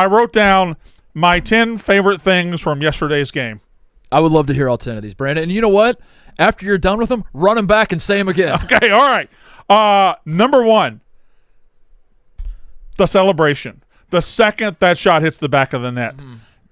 I wrote down my 10 favorite things from yesterday's game. I would love to hear all 10 of these, Brandon. And you know what? After you're done with them, run them back and say them again. Okay, all right. Number 1, the celebration. The second that shot hits the back of the net.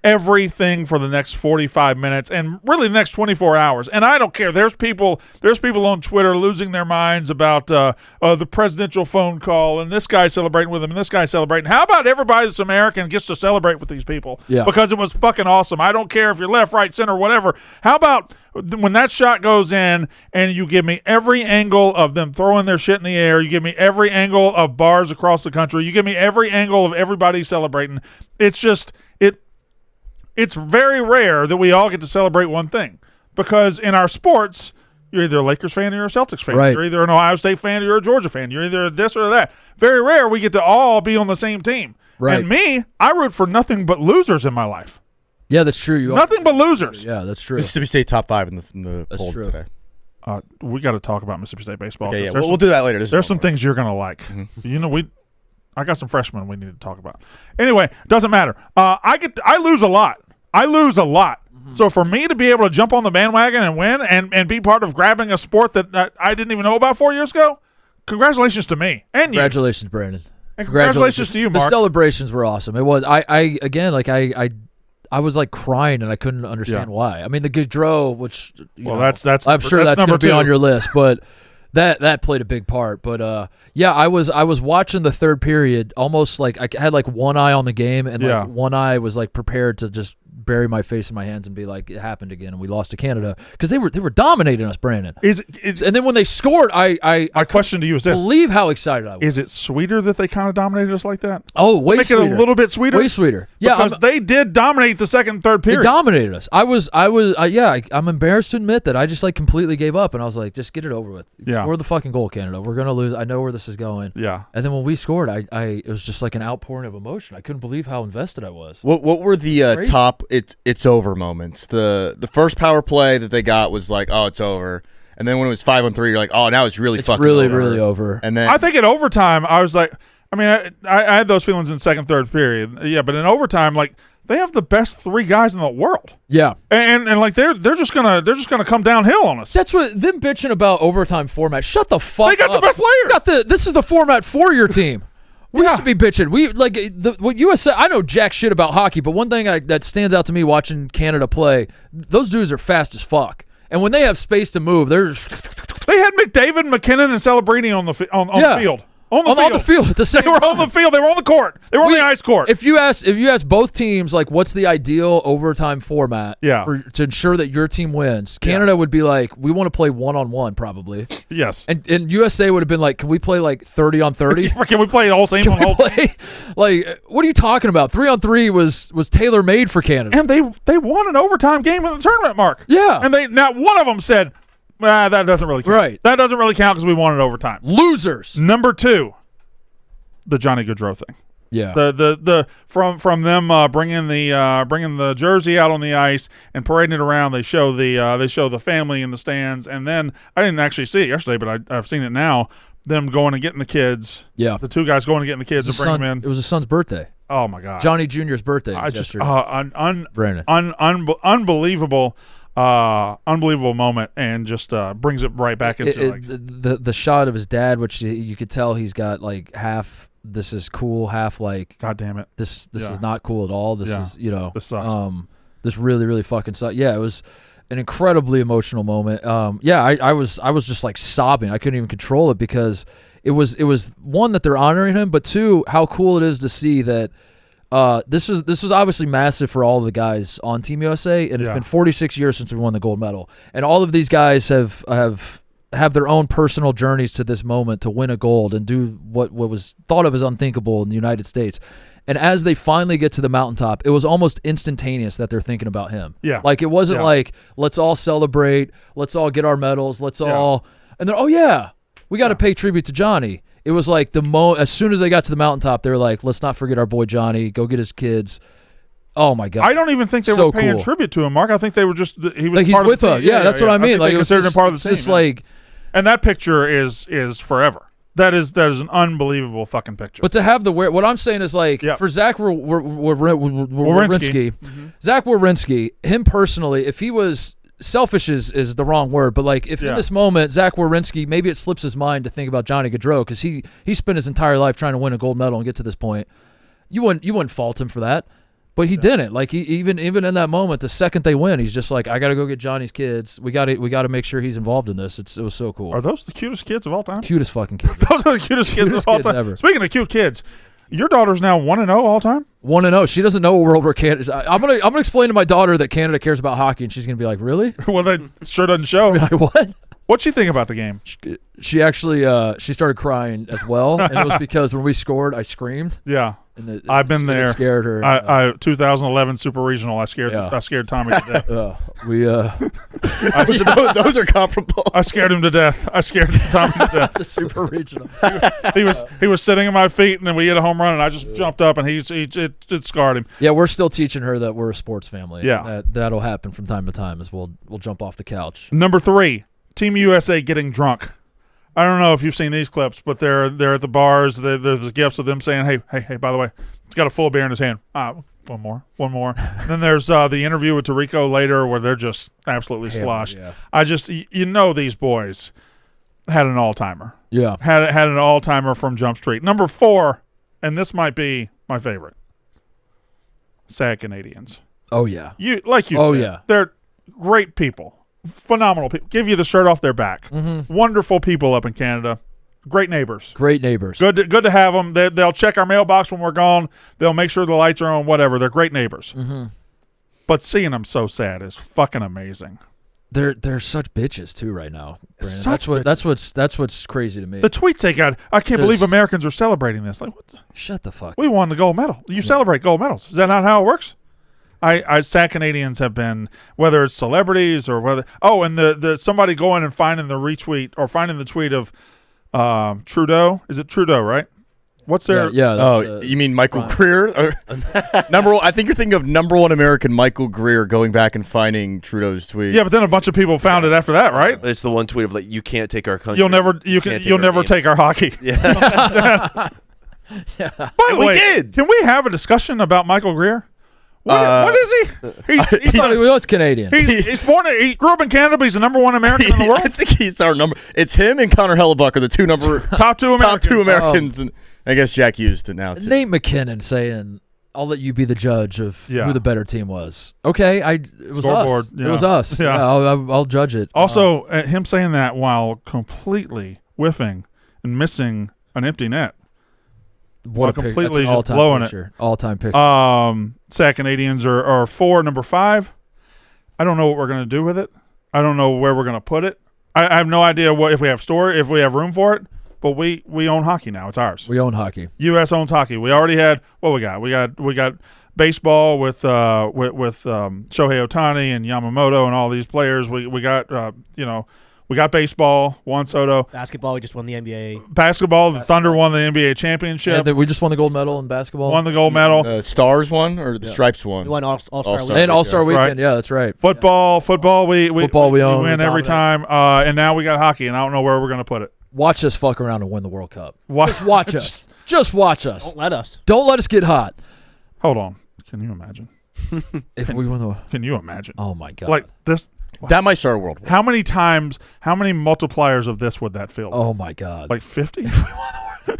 Everything for the next 45 minutes and really the next 24 hours. And I don't care. There's people on Twitter losing their minds about the presidential phone call and this guy celebrating with him and this guy celebrating. How about everybody that's American gets to celebrate with these people? Yeah. Because it was fucking awesome. I don't care if you're left, right, center, whatever. How about when that shot goes in and you give me every angle of them throwing their shit in the air, you give me every angle of bars across the country, you give me every angle of everybody celebrating. It's just it's very rare that we all get to celebrate one thing because in our sports, you're either a Lakers fan or you're a Celtics fan. Right. You're either an Ohio State fan or you're a Georgia fan. You're either this or that. Very rare we get to all be on the same team. Right. And me, I root for nothing but losers in my life. Yeah, that's true. Nothing but losers. Yeah, that's true. Mississippi State top 5 in the poll true. today. We got to talk about Mississippi State baseball. Okay, yeah, we'll do that later. There's some things you're going to like. You know, I got some freshmen we need to talk about. Anyway, doesn't matter. I lose a lot. So for me to be able to jump on the bandwagon and win and be part of grabbing a sport that I didn't even know about 4 years ago, congratulations to me and you. Congratulations, Brandon. And congratulations to you, Mark. The celebrations were awesome. It was. I was like crying and I couldn't understand why. I mean, the Gaudreau, which I'm sure that's going to be on your list, but that played a big part. But I was watching the third period, almost like I had like one eye on the game and like one eye was like prepared to just bury my face in my hands and be like, it happened again, and we lost to Canada because they were dominating us, Brandon. And then when they scored, my question to you is this: believe how excited I was. Is it sweeter that they kind of dominated us like that? Oh, way Make sweeter. it a little bit sweeter. Way sweeter. Yeah, because they did dominate the second and third period. They dominated us. I'm embarrassed to admit that I just like completely gave up, and I was like, just get it over with. Score the fucking goal, Canada. We're gonna lose. I know where this is going. Yeah. And then when we scored, it was just like an outpouring of emotion. I couldn't believe how invested I was. What were the top it's over moments? The first power play that they got was like, oh, it's over. And then when it was 5-on-3, you're like, oh, now it's fucking over. Really over. And then I think in overtime, I was like, I mean, I had those feelings in second, third period. Yeah, but in overtime, like they have the best 3 guys in the world. Yeah, and like they're just gonna come downhill on us. That's what them bitching about overtime format. Shut the fuck up. They got the best players. This is the format for your team. We should be bitching. We like what USA. I know jack shit about hockey, but one thing that stands out to me watching Canada play, those dudes are fast as fuck. And when they have space to move, they had McDavid, McKinnon, and Celebrini on the field. On the field at the same They were time. on the field. They were on the court. They were on the ice court. If you ask both teams like what's the ideal overtime format to ensure that your team wins, Canada would be like, we want to play 1-on-1 probably. Yes. And USA would have been like, can we play like 30-on-30? Can we play the whole team on whole team? Like, what are you talking about? 3-on-3 was tailor made for Canada. And they won an overtime game in the tournament, Mark. Yeah. And now one of them said, that doesn't really count. Right. That doesn't really count because we won it overtime. Losers. Number 2, the Johnny Gaudreau thing. Yeah. The from them bringing the jersey out on the ice and parading it around. They show the family in the stands, and then I didn't actually see it yesterday, but I've seen it now. Them going and getting the kids. Yeah. The 2 guys going and getting the kids and bring them in. It was his son's birthday. Oh my God. Johnny Jr.'s birthday. Brandon. Unbelievable. Unbelievable moment, and just brings it right back into the shot of his dad, which you could tell he's got like half this is cool, half like God damn it, this is not cool at all. This is this sucks. This really really fucking sucks. Yeah, it was an incredibly emotional moment. I was just like sobbing. I couldn't even control it because it was one that they're honoring him, but 2 how cool it is to see that. This was obviously massive for all of the guys on Team USA, and it's been 46 years since we won the gold medal, and all of these guys have their own personal journeys to this moment to win a gold and do what was thought of as unthinkable in the United States. And as they finally get to the mountaintop, it was almost instantaneous that they're thinking about him. Yeah, like it wasn't like let's all celebrate, let's all get our medals, let's all, and then we got to pay tribute to Johnny. It was like as soon as they got to the mountaintop, they were like, let's not forget our boy Johnny, go get his kids. Oh, my God. I don't even think they were paying tribute to him, Mark. I think they were just – he was like part of the team. Yeah, that's what I mean. Like, they considered him part of the team. Just like – and that picture is forever. That is an unbelievable fucking picture. But to have what I'm saying is like Yep. for Zach Werenski, Zach Werenski, him personally, if he was selfish is the wrong word, but like if in this moment Zach Werenski, maybe it slips his mind to think about Johnny Gaudreau because he spent his entire life trying to win a gold medal and get to this point. You wouldn't fault him for that. But he didn't. Like he even in that moment, the second they win, he's just like, I got to go get Johnny's kids. We got to make sure he's involved in this. It was so cool. Are those the cutest kids of all time? Cutest fucking kids. Those are the cutest kids of all time. Ever. Speaking of cute kids, your daughter's now 1-0 all time. 1-0. She doesn't know a world where Canada. I'm gonna explain to my daughter that Canada cares about hockey, and she's gonna be like, really? Well, that sure doesn't show. Like, what? What'd she think about the game? She actually she started crying as well, and it was because when we scored, I screamed. Yeah. And I've been there. Scared her. I 2011 Super Regional. I scared Tommy to death. Those are comparable. I scared him to death. I scared Tommy to death. The Super Regional. He was sitting at my feet, and then we hit a home run, and I just jumped up, and it scarred him. Yeah, we're still teaching her that we're a sports family. Yeah, that'll happen from time to time as we'll jump off the couch. Number 3, Team USA getting drunk. I don't know if you've seen these clips, but they're at the bars. There's gifts of them saying, hey, by the way, he's got a full beer in his hand. One more. Then there's the interview with Tirico later where they're just absolutely sloshed. Yeah. These boys had an all-timer. Yeah. Had an all-timer from Jump Street. Number 4, and this might be my favorite, Sad Canadians. Oh, yeah. Oh, yeah. They're great people. Phenomenal people. Give you the shirt off their back. Mm-hmm. Wonderful people up in Canada. Great neighbors. Good to have them. They'll check our mailbox when we're gone. They'll make sure the lights are on, whatever. They're great neighbors. Mm-hmm. But seeing them so sad is fucking amazing. They're such bitches too right now, Brandon. That's what's crazy to me. The tweets they got. I can't believe Americans are celebrating this. Like, what shut the fuck. We won the gold medal. You celebrate gold medals. Is that not how it works? Sad Canadians have been, whether it's celebrities or whether and the somebody going and finding the retweet or finding the tweet of Trudeau. Is it Trudeau, right? What's their you mean Michael Greer? Number one, I think you're thinking of number one American Michael Greer going back and finding Trudeau's tweet. Yeah, but then a bunch of people found it after that, right? It's the one tweet of like, you can't take our country. You'll never take our hockey. Yeah. Yeah. By the way, we did. Can we have a discussion about Michael Greer? What is he? He was Canadian. He grew up in Canada, but he's the number 1 American in the world. I think he's our number. It's him and Connor Hellebuck are the top two Americans. And I guess Jack Hughes to now too. Nate McKinnon saying, "I'll let you be the judge of who the better team was." Okay, it was Scoreboard, us. Yeah. It was us. Yeah, I'll judge it. Also, him saying that while completely whiffing and missing an empty net. What a completely just blowing picture. All-time picture. Sad Canadians are 4. Number 5, I don't know what we're going to do with it. I don't know where we're going to put it. I have no idea if we have room for it. But we own hockey now. It's ours. We own hockey. U.S. owns hockey. We already had what we got. We got baseball with Shohei Ohtani and Yamamoto and all these players. We got we got baseball. Juan Soto. Basketball. We just won the NBA. Basketball. The Thunder won the NBA championship. Yeah, we just won the gold medal in basketball. Won the gold medal. Stars won or the Stripes won. We won All-Star Weekend. And All-Star Weekend. Right. Yeah, that's right. Football. We own. win every time. And now we got hockey, and I don't know where we're gonna put it. Watch us fuck around and win the World Cup. Just watch us. Just watch us. Don't let us. Don't let us get hot. Hold on. Can you imagine? If we win the Can you imagine? Oh my God. Like this. That might start a world war. How many multipliers of this would that fill? Oh my God. Like 50? If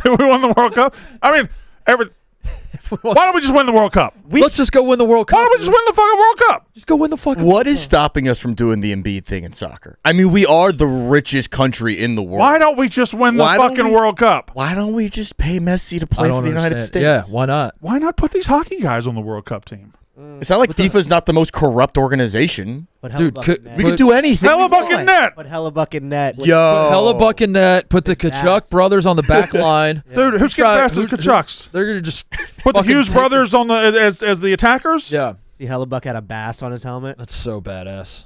we won the World Cup? I mean, why don't we just win the World Cup? Let's just go win the World Cup. Why don't we just win the fucking World Cup? Just go win the fucking What is stopping us from doing the Embiid thing in soccer? I mean, we are the richest country in the world. Why don't we just win the fucking World Cup? Why don't we just pay Messi to play for the United States? Yeah, why not? Why not put these hockey guys on the World Cup team? It's not like FIFA's not the most corrupt organization. Dude, we could do anything. Hellebuck and net. Put Hellebuck in net. Yo. Put Hellebuck in net. Put the Kachuk brothers on the back line. Dude, who's getting past the Kachucks? They're going to just put the Hughes brothers on as the attackers? Yeah. See, Hellebuck had a bass on his helmet. That's so badass.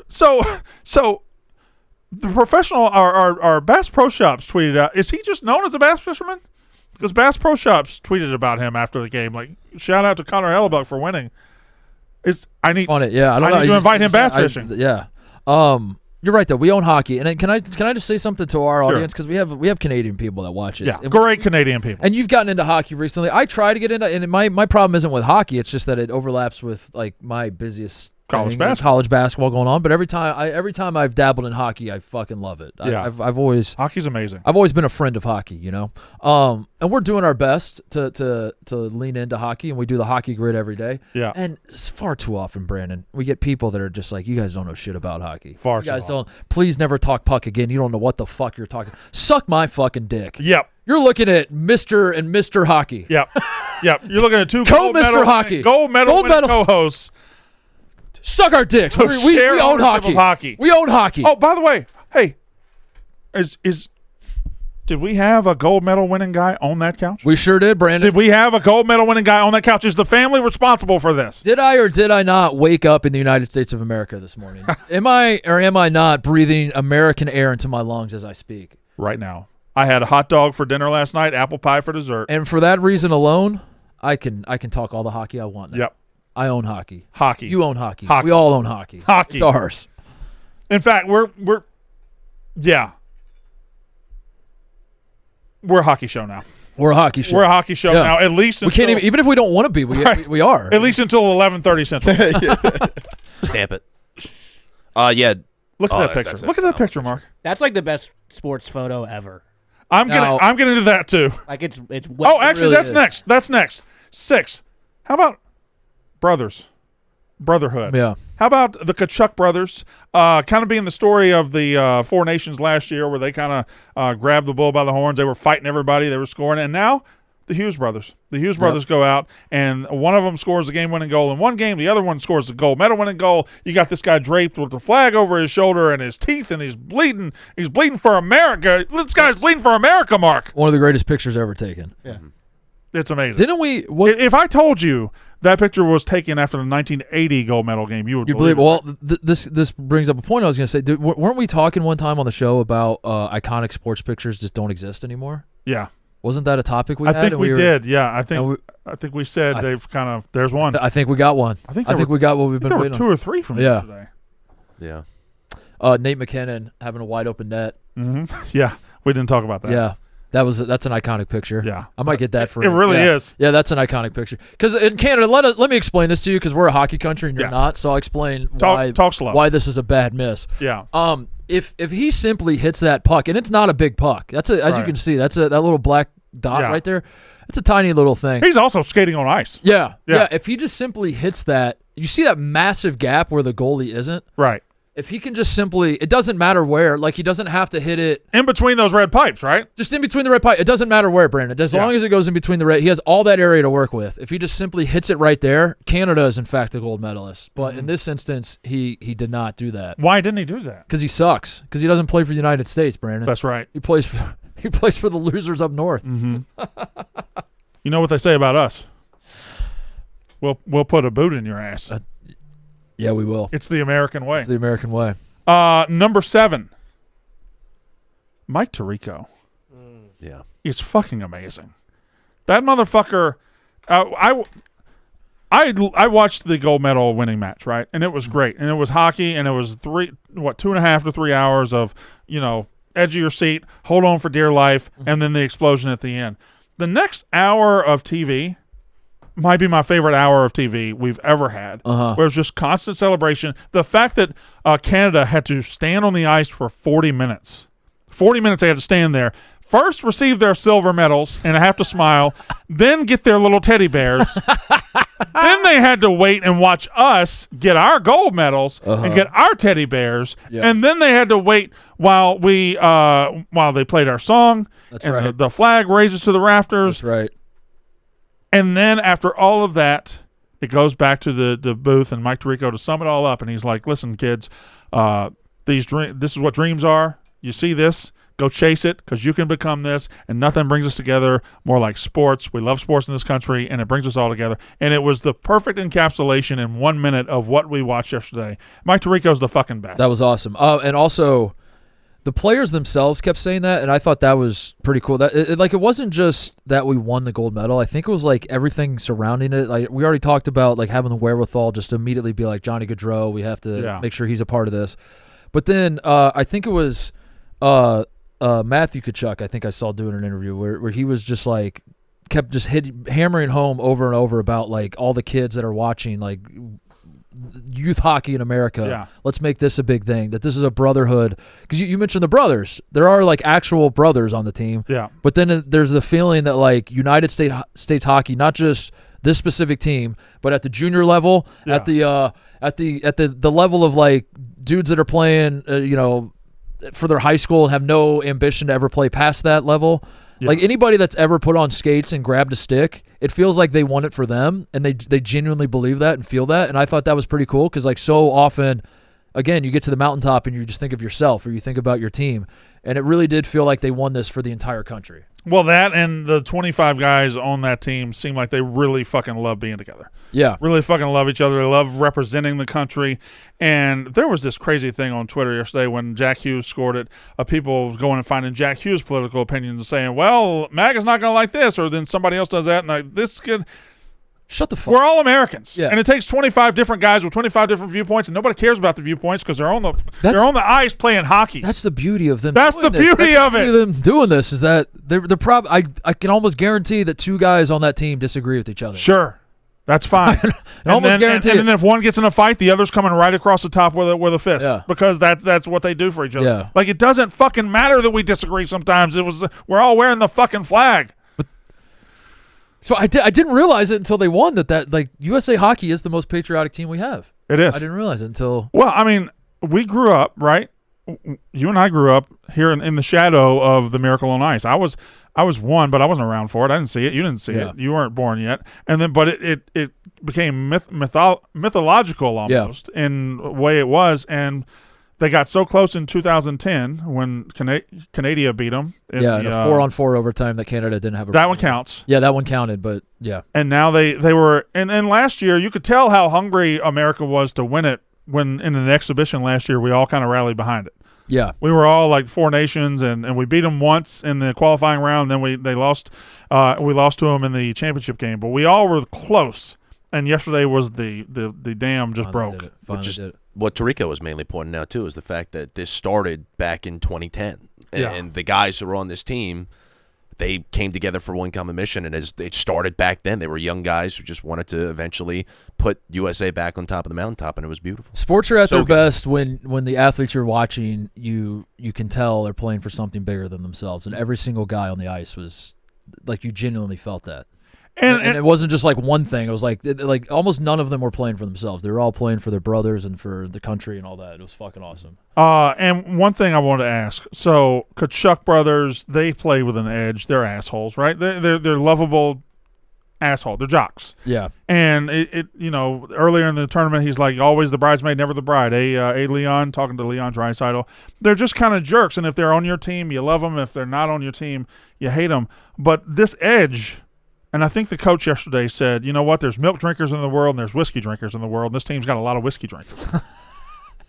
So the professional, our Bass Pro Shops tweeted out, is he just known as a bass fisherman? Because Bass Pro Shops tweeted about him after the game, like, shout out to Connor Hellebuck for winning. I need to invite him bass fishing. Yeah. You're right though. We own hockey, and then can I just say something to our Sure. audience, because we have Canadian people that watch it. Yeah, And great Canadian people. And you've gotten into hockey recently. I try to get into, and my problem isn't with hockey. It's just that it overlaps with like my busiest College thing, basketball. college basketball going on. But every time I've dabbled in hockey, I fucking love it. Yeah. I've always Hockey's amazing. been a friend of hockey, you know. And we're doing our best to lean into hockey, and we do the hockey grid every day. Yeah. And it's far too often, Brandon, we get people that are just like, you guys don't know shit about hockey. Far you too guys often. don't. Please never talk puck again. You don't know what the fuck you're talking. Suck my fucking dick. Yep. You're looking at Mr. and Mr. Hockey. Yep. Yep. You're looking at two Go gold Mr. medal, Hockey. gold medal Gold winning medal. co-hosts. Suck our dicks. Who We share own ownership hockey. of hockey. We own hockey. Oh, by the way, hey, did we have a gold medal winning guy on that couch? We sure did, Brandon. Did we have a gold medal winning guy on that couch? Is the family responsible for this? Did I or did I not wake up in the United States of America this morning? Am I or am I not breathing American air into my lungs as I speak? Right now, I had a hot dog for dinner last night, apple pie for dessert. And for that reason alone, I can talk all the hockey I want now. Yep. I own hockey. Hockey. You own hockey. Hockey. We all own hockey. Hockey. It's ours. In fact, we're a hockey show now. We're a hockey show. We're a hockey show Yeah. now. At least We can't even if we don't want to be, Right. we are. At least until 11:30 Central. Stamp it. Yeah. Look at Oh, that that's- picture. that's- Look at that picture, Mark. That's like the best sports photo ever. I'm Now- gonna do that too. Like it's Oh, actually, really that's is. next. That's next. 6. How about Brotherhood? Yeah. How about the Kachuk brothers? Kind of being the story of the Four Nations last year, where they kind of grabbed the bull by the horns. They were fighting everybody. They were scoring, and now the Hughes brothers. The Hughes brothers go out, and one of them scores the game-winning goal in one game. The other one scores the gold medal-winning goal. You got this guy draped with the flag over his shoulder and his teeth, and he's bleeding. He's bleeding for America. This guy's bleeding for America, Mark. One of the greatest pictures ever taken. Yeah. It's amazing. Didn't we? What, If I told you that picture was taken after the 1980 gold medal game, you would you believe believe? it. Well, this brings up a point I was going to say. Weren't we talking one time on the show about iconic sports pictures just don't exist anymore? Yeah. Wasn't that a topic we I had? think And we were- did. Yeah, I and think we said they've kind of. There's one. I think we got one. I think we got what we've been there were waiting 2 or 3 from Yeah. yesterday. Yeah. on. Nate McKinnon having a wide open net. Yeah, we didn't talk about that. Yeah, that's an iconic picture. Yeah. I might get that for It really yeah. is. Yeah, that's an iconic picture. Because in Canada, let me explain this to you, because we're a hockey country and you're Yeah. not. So I'll explain Talk slow. why this is a bad miss. Yeah. If he simply hits that puck, and it's not a big puck, as you Right. can see, that little black dot Yeah. right there. It's a tiny little thing. He's also skating on ice. Yeah. Yeah. If he just simply hits that, you see that massive gap where the goalie isn't. Right. If he can just simply, it doesn't matter where. Like, he doesn't have to hit it In between those red pipes, right? just in between the red pipe. It doesn't matter where, Brandon. As Yeah. long as it goes in between the red, he has all that area to work with. If he just simply hits it right there, Canada is in fact the gold medalist. But in this instance, he did not do that Why didn't he do that? because he sucks. Because he doesn't play for the United States, Brandon. That's right. He plays for the losers up north. You know what they say about us? We'll put a boot in your ass. Yeah, we will. It's the American way. It's the American way. Number 7. Mike Tirico Yeah. is fucking amazing. That motherfucker. I watched the gold medal winning match, right, and it was great, and it was hockey, and it was 2.5 to 3 hours of edge of your seat, hold on for dear life, and then the explosion at the end. The next hour of TV might be my favorite hour of TV we've ever had, where it was just constant celebration. The fact that Canada had to stand on the ice for 40 minutes. 40 minutes they had to stand there. First receive their silver medals and have to smile, then get their little teddy bears. Then they had to wait and watch us get our gold medals and get our teddy bears. Yeah. And then they had to wait while they played our song. That's and right. the flag raises to the rafters. That's right. And then after all of that, it goes back to the booth and Mike Tirico to sum it all up. And he's like, listen, kids, this is what dreams are. You see this, go chase it, because you can become this. And nothing brings us together more like sports. We love sports in this country, and it brings us all together. And it was the perfect encapsulation in 1 minute of what we watched yesterday. Mike Tirico's the fucking best. That was awesome. And also, the players themselves kept saying that, and I thought that was pretty cool. That it wasn't just that we won the gold medal. I think it was like everything surrounding it. Like, we already talked about like having the wherewithal just to immediately be like Johnny Gaudreau. We have to make sure he's a part of this. But then I think it was Matthew Kachuk, I think I saw doing an interview where he was just like kept just hammering home over and over about like all the kids that are watching like youth hockey in America. Yeah. Let's make this a big thing, that this is a brotherhood. Because you mentioned the brothers. There are like actual brothers on the team. Yeah. But then there's the feeling that like United States hockey, not just this specific team, but at the junior level, Yeah. at the level of like dudes that are playing, for their high school and have no ambition to ever play past that level. Yeah. Like anybody that's ever put on skates and grabbed a stick, it feels like they won it for them, and they genuinely believe that and feel that. And I thought that was pretty cool because like so often, again, you get to the mountaintop and you just think of yourself or you think about your team, and it really did feel like they won this for the entire country. Well, that and the 25 guys on that team seem like they really fucking love being together. Yeah. Really fucking love each other. They love representing the country. And there was this crazy thing on Twitter yesterday when Jack Hughes scored it, of people going and finding Jack Hughes' political opinions and saying, well, MAGA's not going to like this, or then somebody else does that, and this kid. Shut the fuck. We're all Americans, Yeah. and it takes 25 different guys with 25 different viewpoints, and nobody cares about the viewpoints because they're on the ice playing hockey. That's the beauty of them. That's doing the this. beauty That's of the it. beauty of them doing this is that they're I can almost guarantee that two guys on that team disagree with each other. Sure, that's fine. almost guarantee and it. then if one gets in a fight, the other's coming right across the top with a fist, Yeah. because that's what they do for each other. Yeah. Like it doesn't fucking matter that we disagree sometimes. We're all wearing the fucking flag. So I didn't realize it until they won that like USA Hockey is the most patriotic team we have. It is. I didn't realize it until Well, I mean, we grew up, right? You and I grew up here in the shadow of the Miracle on Ice. I was one, but I wasn't around for it. I didn't see it. You didn't see it. You weren't born yet. And then, but it became mythological almost in the way it was. And they got so close in 2010 when Canada beat them. in a 4-on-4 overtime that Canada didn't have. That one counts. Yeah, that one counted, but yeah. And now they were, and last year you could tell how hungry America was to win it when in an exhibition last year we all kind of rallied behind it. Yeah. We were all like four nations, and we beat them once in the qualifying round. Then we lost to them in the championship game, but we all were close. And yesterday was the dam just Finally broke. But just did it. what Tirico was mainly pointing out too is the fact that this started back in 2010, Yeah. and the guys who were on this team, they came together for one common mission, and as it started back then, they were young guys who just wanted to eventually put USA back on top of the mountaintop, and it was beautiful. Sports are at So their good. best when the athletes you're watching, you can tell they're playing for something bigger than themselves, and every single guy on the ice was like you genuinely felt that. And it wasn't just like one thing. It was like almost none of them were playing for themselves. They were all playing for their brothers and for the country and all that. It was fucking awesome. And one thing I wanted to ask: so Kachuk brothers, they play with an edge. They're assholes, right? They're lovable asshole. They're jocks. Yeah. And it earlier in the tournament, he's like, always the bridesmaid, never the bride. Leon, talking to Leon Draisaitl. They're just kind of jerks. And if they're on your team, you love them. If they're not on your team, you hate them. But this edge, and I think the coach yesterday said, you know what, there's milk drinkers in the world and there's whiskey drinkers in the world. And this team's got a lot of whiskey drinkers.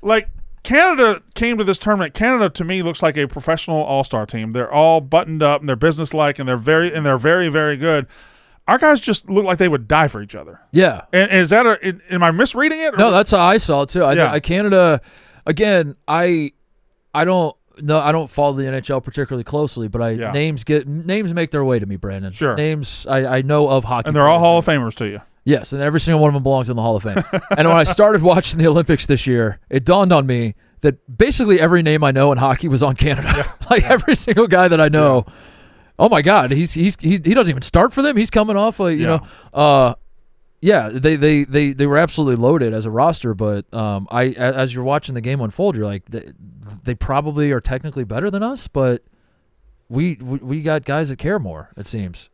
Like, Canada came to this tournament. Canada, to me, looks like a professional all-star team. They're all buttoned up and they're businesslike and they're very, very good. Our guys just look like they would die for each other. Yeah. And is that am I misreading it? No, that's how I saw it too. Yeah. Canada, again, I don't follow the NHL particularly closely, but names make their way to me, Brandon. Sure. Names I know of hockey. And they're all Hall of Famers to you. Yes, and every single one of them belongs in the Hall of Fame. And when I started watching the Olympics this year, it dawned on me that basically every name I know in hockey was on Canada. Every single guy that I know. Oh my God, he doesn't even start for them. He's coming off they were absolutely loaded as a roster, but as you're watching the game unfold, you're like they probably are technically better than us, but we got guys that care more, it seems.